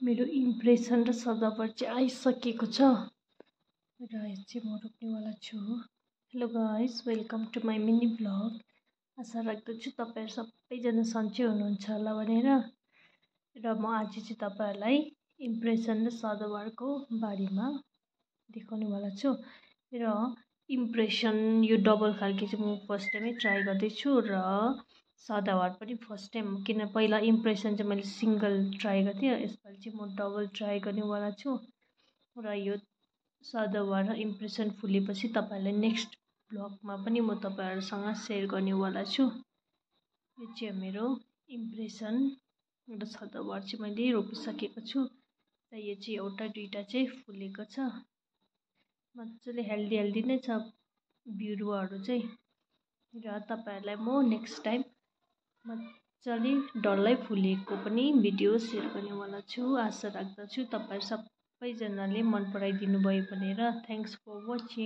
मेरो इम्प्रेसन र सजावट चाहिँ आइसकेको छ र यो चाहिँ म रोप्नेवाला छु। Hello guys, welcome to my mini blog. आशा राख्दछु तपाईँहरू सबैजना सन्चै हुनुहुन्छ होला भनेर। र म आज चाहिँ तपाईँहरूलाई इम्प्रेसन र सजावटको बारेमा देखाउनेवाला छु। र इम्प्रेसन यो डबल खालके चाहिँ म फर्स्ट टाइमै ट्राई गर्दैछु र सदाबार पनि फर्स्ट टाइम, किन पहिला इम्प्रेसन चाहिँ मैले सिङ्गल ट्राई गर्थेँ, यसपालि चाहिँ म डबल ट्राई गर्नेवाला छु। र यो सदाबार र इम्प्रेसन फुलेपछि तपाईँहरूलाई नेक्स्ट ब्लगमा पनि म तपाईँहरूसँग सेयर गर्नेवाला छु। यो चाहिँ मेरो इम्प्रेसन र सदाबार चाहिँ मैले रोपिसकेको छु र यो चाहिँ एउटा दुईवटा चाहिँ फुलेको छ। मजाले हेल्दी नै छ बिरुवाहरू चाहिँ। र तपाईँहरूलाई म नेक्स्ट टाइम मजाले डल्लै फुलेको पनि भिडियो सेयर गर्नेवाला छु। आशा राख्दछु तपाईँहरू सबैजनाले मन पराइदिनु भयो भनेर। Thanks for watching.